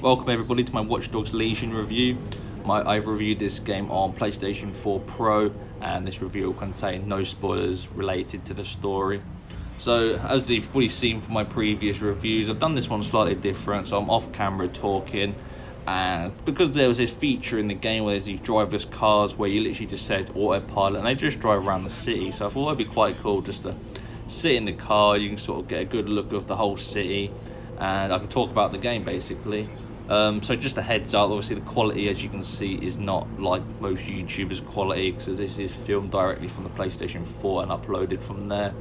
Welcome everybody to my Watch Dogs Legion review. I've reviewed this game on PlayStation 4 Pro, and this review will contain no spoilers related to the story. So, as you've probably seen from my previous reviews, I've done this one slightly different, so I'm off camera talking. And because there was this feature in the game where there's these driverless cars where you literally just set autopilot and they just drive around the city, so I thought it'd be quite cool just to sit in the car. You can sort of get a good look of the whole city, and I can talk about the game basically. So just a heads up, obviously the quality, as you can see, is not like most YouTubers' quality, because this is filmed directly from the PlayStation 4 and uploaded from there.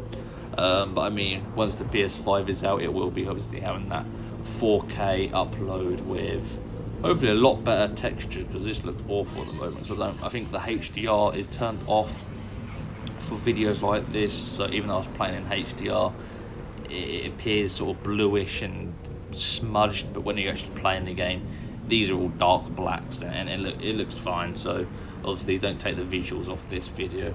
But I mean, once the PS5 is out, it will be obviously having that 4K upload with hopefully a lot better textures, because this looks awful at the moment. So I think the HDR is turned off for videos like this, so even though I was playing in HDR, it appears sort of bluish and smudged, but when you actually play in the game, these are all dark blacks, and it looks fine. So obviously don't take the visuals off this video.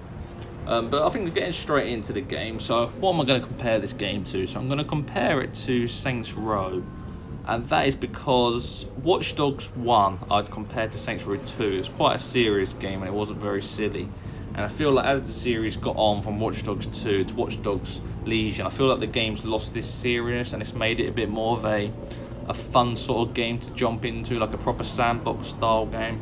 But I think we're getting straight into the game. So what am I going to compare this game to? So I'm going to compare it to Saints Row, and that is because Watch Dogs 1 I'd compared to Saints Row 2. It's quite a serious game and it wasn't very silly. And I feel like as the series got on from Watch Dogs 2 to Watch Dogs Legion, I feel like the game's lost this seriousness and it's made it a bit more of a fun sort of game to jump into, like a proper sandbox style game.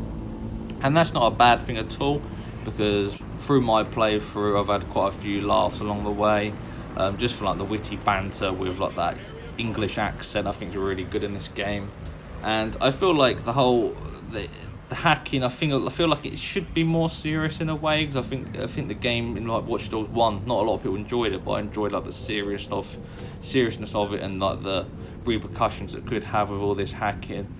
And that's not a bad thing at all, because through my playthrough I've had quite a few laughs along the way, just for like the witty banter with like that English accent. I think is really good in this game. And I feel like the hacking, I feel like it should be more serious in a way, because I think the game in like Watch Dogs 1, not a lot of people enjoyed it, but I enjoyed like the seriousness of it and like the repercussions it could have with all this hacking.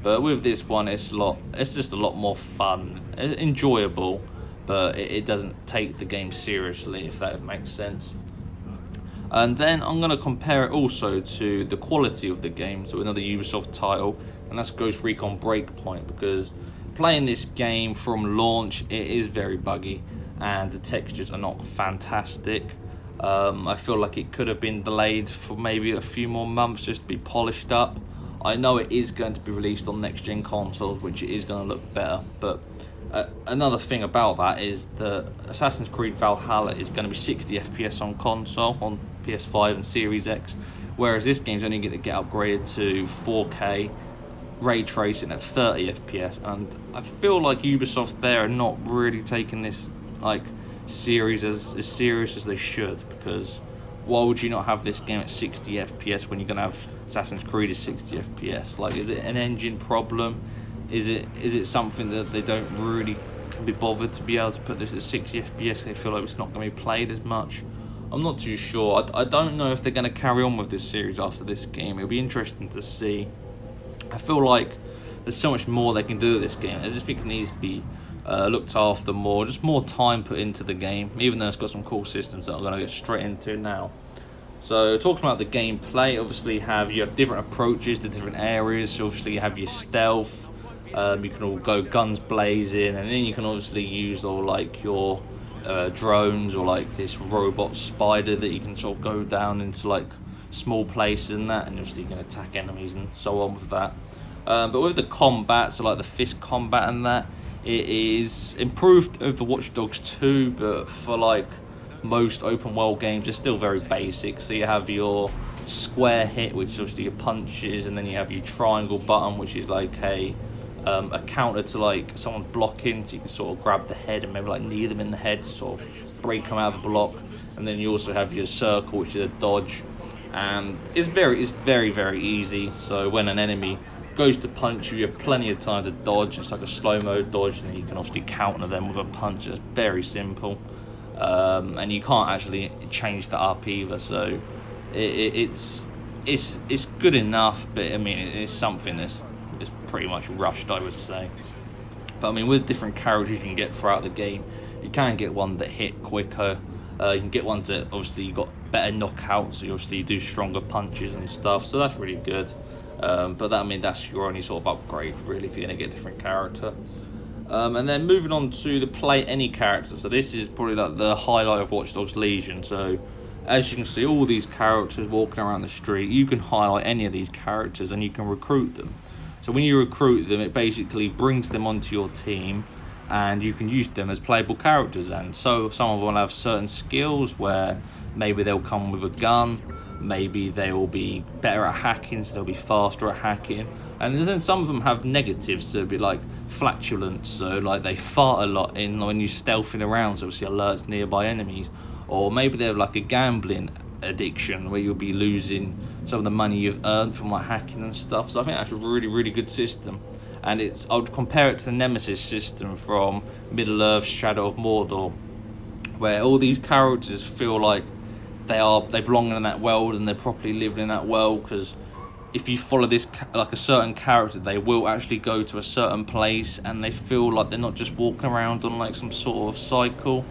But with this one, it's just a lot more fun, enjoyable, but it doesn't take the game seriously, if that makes sense. And then I'm going to compare it also to the quality of the game, to another Ubisoft title, and that's Ghost Recon Breakpoint, because playing this game from launch, it is very buggy and the textures are not fantastic. I feel like it could have been delayed for maybe a few more months just to be polished up. I know it is going to be released on next gen consoles, which it is going to look better, but another thing about that is that Assassin's Creed Valhalla is going to be 60 FPS on console, on PS5 and Series X, whereas this game's only going to get upgraded to 4K ray tracing at 30 FPS, and I feel like Ubisoft there are not really taking this like series as serious as they should, because why would you not have this game at 60 FPS when you're going to have Assassin's Creed at 60 FPS? Like, is it an engine problem? Is it something that they don't really can be bothered to be able to put this at 60 FPS? They feel like it's not going to be played as much. I'm not too sure. I don't know if they're going to carry on with this series after this game. It'll be interesting to see. I feel like there's so much more they can do with this game. I just think it needs to be looked after more, just more time put into the game, even though it's got some cool systems that I'm going to get straight into now. So talking about the gameplay, obviously you have different approaches to different areas. So obviously you have your stealth, you can all go guns blazing, and then you can obviously use all like your drones, or like this robot spider that you can sort of go down into like small places and that, and obviously you can attack enemies and so on with that. But with the combat, so like the fist combat and that, it is improved over Watch Dogs 2, but for like most open world games it's still very basic. So you have your square hit, which is obviously your punches, and then you have your triangle button, which is like a counter to like someone blocking, so you can sort of grab the head and maybe like knee them in the head to sort of break them out of the block. And then you also have your circle, which is a dodge, and it's very very easy. So when an enemy goes to punch you, you have plenty of time to dodge. It's like a slow-mo dodge, and you can obviously counter them with a punch. It's very simple, and you can't actually change that up either, so it's good enough, but I mean it's something that's pretty much rushed, I would say. But I mean, with different characters you can get throughout the game, you can get one that hit quicker, you can get ones that obviously you got better knockouts, so you obviously do stronger punches and stuff, so that's really good. But that's your only sort of upgrade really if you're going to get a different character. And then moving on to the play any character, so this is probably like the highlight of Watch Dogs Legion. So as you can see, all these characters walking around the street, you can highlight any of these characters and you can recruit them. So when you recruit them, it basically brings them onto your team, and you can use them as playable characters. And so some of them will have certain skills where maybe they'll come with a gun, maybe they will be better at hacking, so they'll be faster at hacking. And then some of them have negatives, so it'll be like flatulence, so like they fart a lot in when you're stealthing around, so obviously alerts nearby enemies. Or maybe they have like a gambling addiction where you'll be losing some of the money you've earned from like hacking and stuff. So I think that's a really, really good system. And I would compare it to the Nemesis system from Middle-earth Shadow of Mordor, where all these characters feel like they belong in that world and they're properly living in that world, because if you follow this like a certain character, they will actually go to a certain place and they feel like they're not just walking around on like some sort of cycle.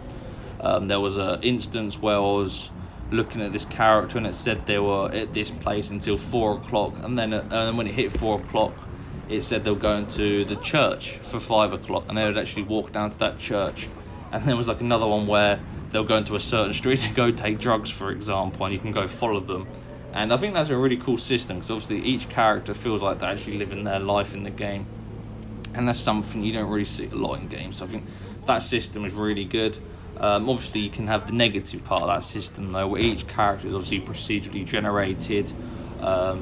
There was an instance where I was looking at this character and it said they were at this place until 4 o'clock, and then when it hit 4 o'clock it said they were going to the church for 5 o'clock, and they would actually walk down to that church. And there was like another one where they'll go into a certain street to go take drugs, for example, and you can go follow them. And I think that's a really cool system, because obviously each character feels like they're actually living their life in the game, and that's something you don't really see a lot in games. So I think that system is really good. Obviously you can have the negative part of that system though, where each character is obviously procedurally generated,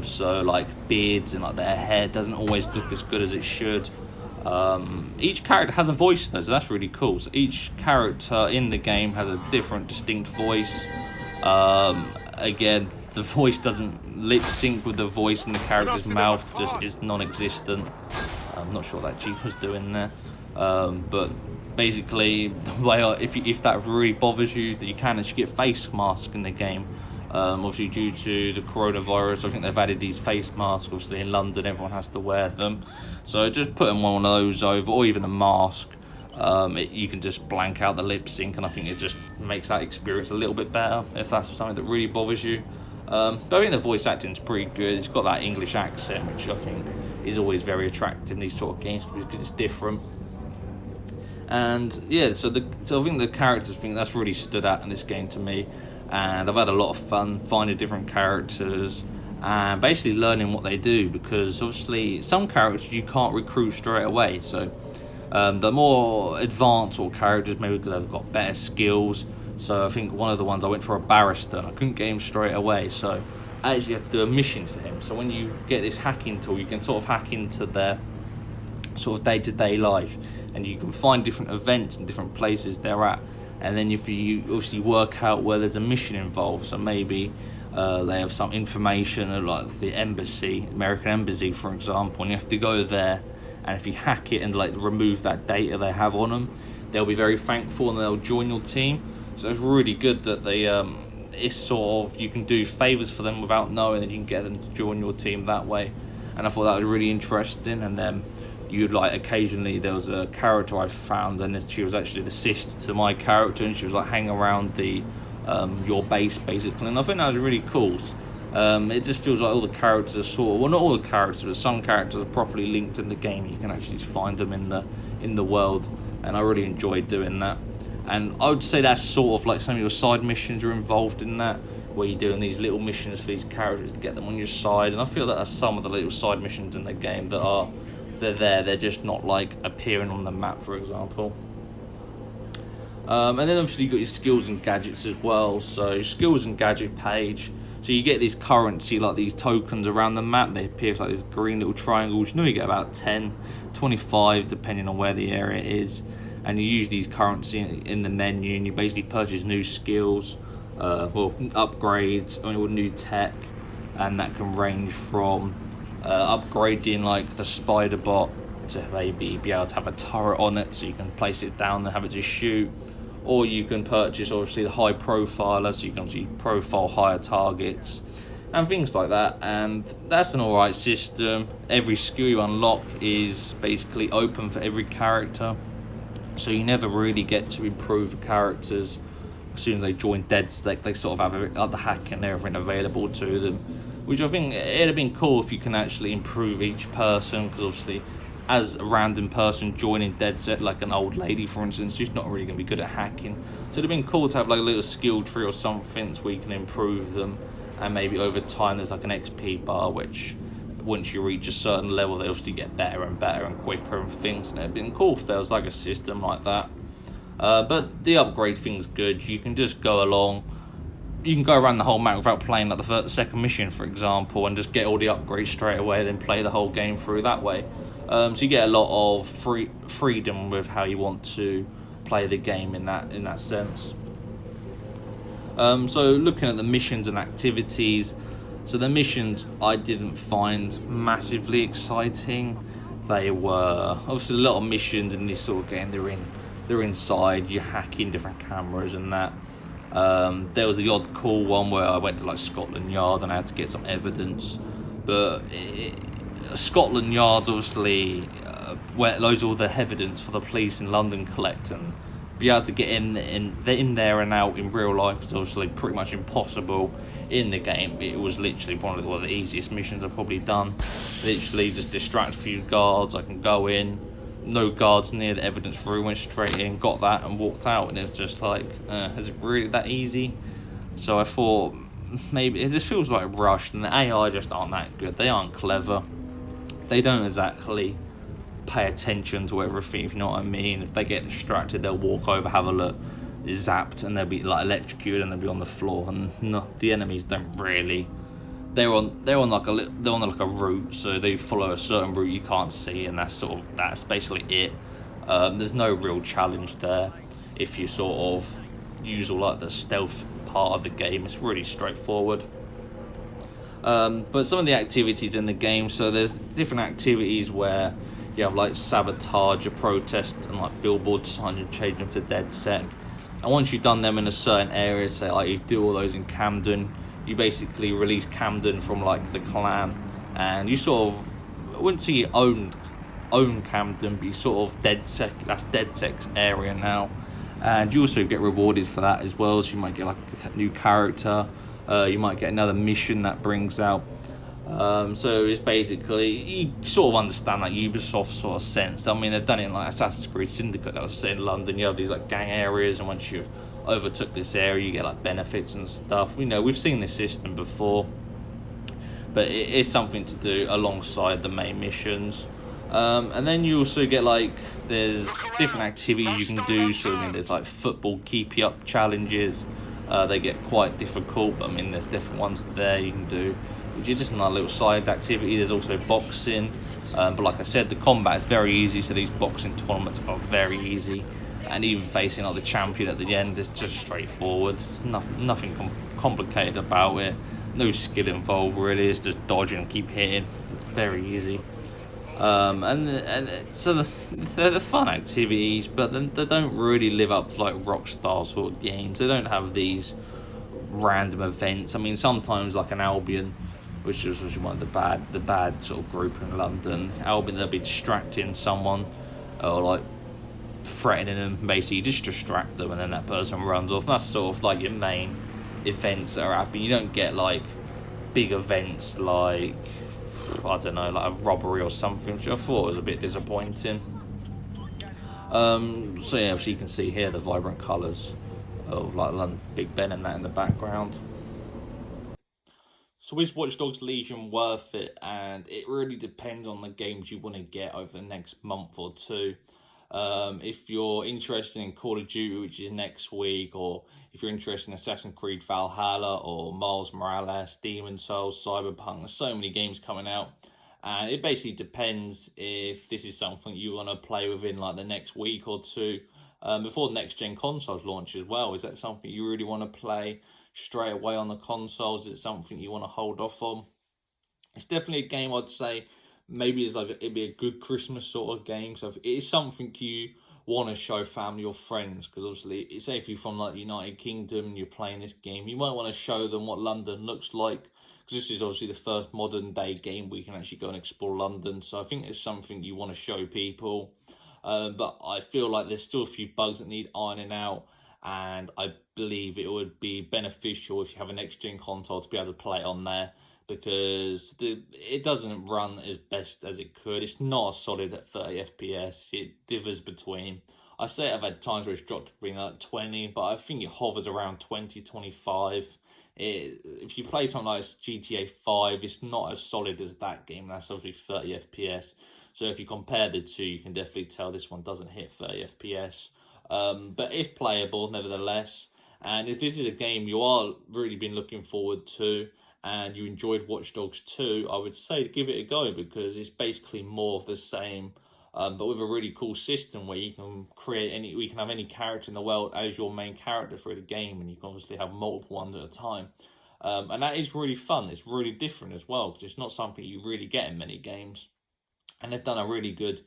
so like beards and like their hair doesn't always look as good as it should. Each character has a voice though, so that's really cool. So each character in the game has a different distinct voice. Again, the voice doesn't lip sync with the voice in the character's mouth, just is non-existent. I'm not sure what that Jeep was doing there, but basically the way if that really bothers you, that you can actually get face masks in the game. Obviously due to the coronavirus, I think they've added these face masks. Obviously in London everyone has to wear them, so just putting one of those over, or even a mask, you can just blank out the lip sync, and I think it just makes that experience a little bit better if that's something that really bothers you. But I think the voice acting is pretty good. It's got that English accent, which I think is always very attractive in these sort of games because it's different. And yeah, so I think the characters thing that's really stood out in this game to me, and I've had a lot of fun finding different characters and basically learning what they do, because obviously some characters you can't recruit straight away. So the more advanced or characters, maybe because they've got better skills. So I think one of the ones I went for a barrister and I couldn't get him straight away, so I actually had to do a mission for him. So when you get this hacking tool, you can sort of hack into their sort of day-to-day life, and you can find different events and different places they're at. And then if you obviously work out where there's a mission involved, so maybe they have some information like the embassy, American embassy for example, and you have to go there, and if you hack it and like remove that data they have on them, they'll be very thankful and they'll join your team. So it's really good that they it's sort of, you can do favours for them without knowing, and you can get them to join your team that way. And I thought that was really interesting. And then you'd like occasionally, there was a character I found, and she was actually the sister to my character, and she was like hanging around the your base basically, and I think that was really cool. It just feels like all the characters are sort of, well, not all the characters, but some characters are properly linked in the game. You can actually find them in the world, and I really enjoyed doing that. And I would say that's sort of like some of your side missions are involved in that, where you're doing these little missions for these characters to get them on your side. And I feel that that's some of the little side missions in the game that are, they're just not like appearing on the map, for example. And then obviously you've got your skills and gadgets as well. So skills and gadget page, so you get this currency, like these tokens around the map. They appear like these green little triangles. You know, you get about 10, 25 depending on where the area is, and you use these currency in the menu, and you basically purchase new skills, upgrades, or new tech, and that can range from upgrading like the spider bot to maybe be able to have a turret on it, so you can place it down and have it to shoot. Or you can purchase obviously the high profiler, so you can obviously profile higher targets and things like that. And that's an alright system. Every skill you unlock is basically open for every character, so you never really get to improve the characters. As soon as they join dead stack, they sort of have the hack and everything available to them, which I think it'd have been cool if you can actually improve each person, because obviously as a random person joining dead set, like an old lady for instance, she's not really going to be good at hacking. So it'd have been cool to have like a little skill tree or something where you can improve them, and maybe over time there's like an XP bar which once you reach a certain level, they obviously get better and better and quicker and things. And it'd been cool if there was like a system like that. But the upgrade thing's good. You can just go along. You can go around the whole map without playing like the second mission, for example, and just get all the upgrades straight away, then play the whole game through that way. So you get a lot of freedom with how you want to play the game in that sense. So looking at the missions and activities, so the missions I didn't find massively exciting. They were obviously a lot of missions in this sort of game. They're inside, you're hacking different cameras and that. There was the odd cool one where I went to like Scotland Yard and I had to get some evidence, but Scotland Yard's obviously where loads of all the evidence for the police in London collect, and be able to get in there and out in real life is obviously pretty much impossible in the game. It was literally one of the easiest missions I've probably done. Literally just distract a few guards, I can go in, no guards near the evidence room, went straight in, got that and walked out, and it's just like, is it really that easy? So I thought maybe this feels like rushed, and the AI just aren't that good. They aren't clever. They don't exactly pay attention to everything, if you know what I mean. If they get distracted, they'll walk over, have a look, zapped, and they'll be like electrocuted and they'll be on the floor. And no, the enemies don't really. They're on like a route, so they follow a certain route you can't see, and that's basically it. There's no real challenge there. If you sort of use all like the stealth part of the game, it's really straightforward. But some of the activities in the game, so there's different activities where you have like sabotage a protest and like billboard signs and change them to DedSec. And once you've done them in a certain area, say like you do all those in Camden, you basically release Camden from like the clan, and you sort of, I wouldn't say you own Camden, but you sort of DedSec, that's DedSec's area now. And you also get rewarded for that as well, so you might get like a new character, you might get another mission that brings out. So it's basically, you sort of understand that Ubisoft sort of sense. I mean, they've done it in like Assassin's Creed Syndicate, that was set in London. You have these like gang areas, and once you've overtook this area, you get like benefits and stuff. You know, we've seen this system before, but it is something to do alongside the main missions. And then you also get like, there's different activities you can do. So I mean, there's like football keep you up challenges. They get quite difficult, but I mean, there's different ones there you can do, which is just a little side activity. There's also boxing, but like I said, the combat is very easy, so these boxing tournaments are very easy, and even facing like the champion at the end is just straightforward. Nothing complicated about it, no skill involved really. It's just dodging and keep hitting. It's very easy. And so they're the fun activities, but then they don't really live up to like Rockstar sort of games. They don't have these random events. I mean, sometimes like an Albion, which is one of the bad sort of group in London, Albion, they'll be distracting someone or like threatening them, basically just distract them, and then that person runs off. And that's sort of like your main events that are happening. You don't get like big events like, I don't know, like a robbery or something, which I thought was a bit disappointing. So yeah, so you can see here the vibrant colours of like London, Big Ben and that in the background. So is Watch Dogs Legion worth it? And it really depends on the games you want to get over the next month or two. If you're interested in Call of Duty, which is next week, or if you're interested in Assassin's Creed Valhalla or Miles Morales, Demon's Souls, Cyberpunk, there's so many games coming out, and it basically depends if this is something you want to play within like the next week or two, before the next gen consoles launch as well. Is that something you really want to play straight away on the consoles? Is it something you want to hold off on? It's definitely a game I'd say maybe it'd be a good Christmas sort of game. So if it is something you want to show family or friends, because obviously, say if you're from like the United Kingdom and you're playing this game, you might want to show them what London looks like, because this is obviously the first modern day game where you can actually go and explore London. So I think it's something you want to show people. But I feel like there's still a few bugs that need ironing out, and I believe it would be beneficial if you have a next gen console to be able to play it on there, because it doesn't run as best as it could. It's not as solid at 30 FPS. It differs between, I say I've had times where it's dropped to being like 20, but I think it hovers around 20, 25 if you play something like GTA 5, it's not as solid as that game. That's obviously 30 FPS. So if you compare the two, you can definitely tell this one doesn't hit 30 FPS. But it's playable nevertheless. And if this is a game you are really been looking forward to, and you enjoyed Watch Dogs 2, I would say give it a go, because it's basically more of the same, but with a really cool system where you can we can have any character in the world as your main character for the game, and you can obviously have multiple ones at a time. And that is really fun. It's really different as well, because it's not something you really get in many games. And they've done a really good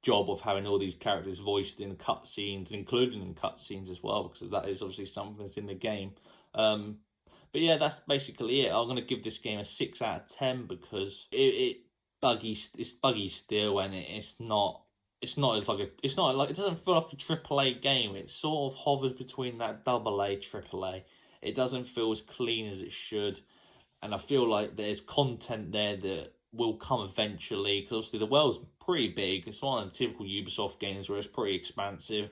job of having all these characters voiced in cutscenes, including in cutscenes as well, because that is obviously something that's in the game. But yeah, that's basically it. I'm gonna give this game a 6 out of 10 because it's buggy still, and it's not it doesn't feel like a AAA game. It sort of hovers between that AA, AAA. It doesn't feel as clean as it should, and I feel like there's content there that will come eventually, because obviously the world's pretty big. It's one of the typical Ubisoft games where it's pretty expansive,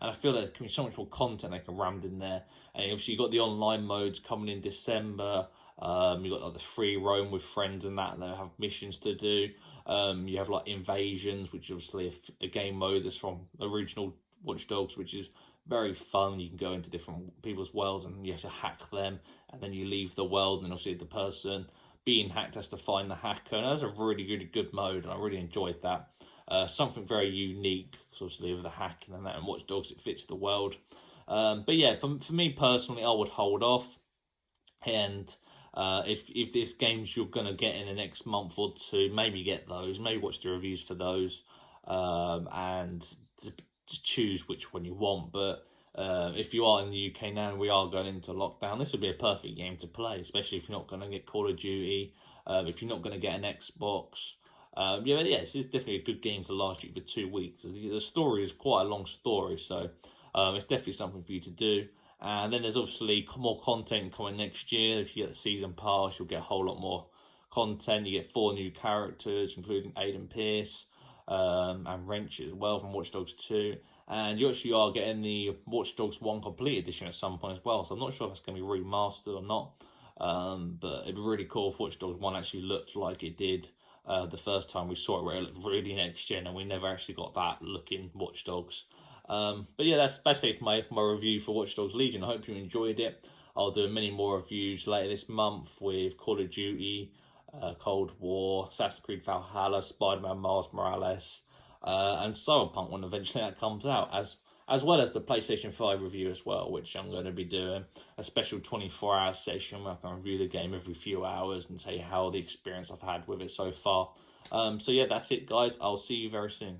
and I feel like there can be so much more content they can rammed in there. And obviously you've got the online modes coming in December. You've got like the free roam with friends and that have missions to do. You have like invasions, which is obviously a game mode that's from original Watch Dogs, which is very fun. You can go into different people's worlds and you have to hack them, and then you leave the world, and obviously the person being hacked has to find the hacker, and that's a really good mode, and I really enjoyed that. Something very unique, because obviously with the hacking and that, and Watch Dogs, it fits the world. But yeah, for me personally, I would hold off, and if there's games you're gonna get in the next month or two, maybe get those, maybe watch the reviews for those, and to choose which one you want. But if you are in the UK now and we are going into lockdown, this would be a perfect game to play, especially if you're not going to get Call of Duty, if you're not going to get an Xbox. This is definitely a good game to last you for 2 weeks. The story is quite a long story, so it's definitely something for you to do. And then there's obviously more content coming next year. If you get the season pass, you'll get a whole lot more content. You get 4 new characters, including Aiden Pierce, and Wrench as well from Watch Dogs 2. And you actually are getting the Watch Dogs 1 Complete Edition at some point as well. So I'm not sure if it's going to be remastered or not. But it'd be really cool if Watch Dogs 1 actually looked like it did the first time we saw it, where it looked really next gen, and we never actually got that looking Watch Dogs. But yeah, that's basically my review for Watch Dogs Legion. I hope you enjoyed it. I'll do many more reviews later this month with Call of Duty, Cold War, Assassin's Creed Valhalla, Spider-Man Miles Morales, and Cyberpunk when eventually that comes out, as well as the PlayStation 5 review as well, which I'm going to be doing a special 24-hour session where I can review the game every few hours and tell you how the experience I've had with it so far. So yeah, that's it guys. I'll see you very soon.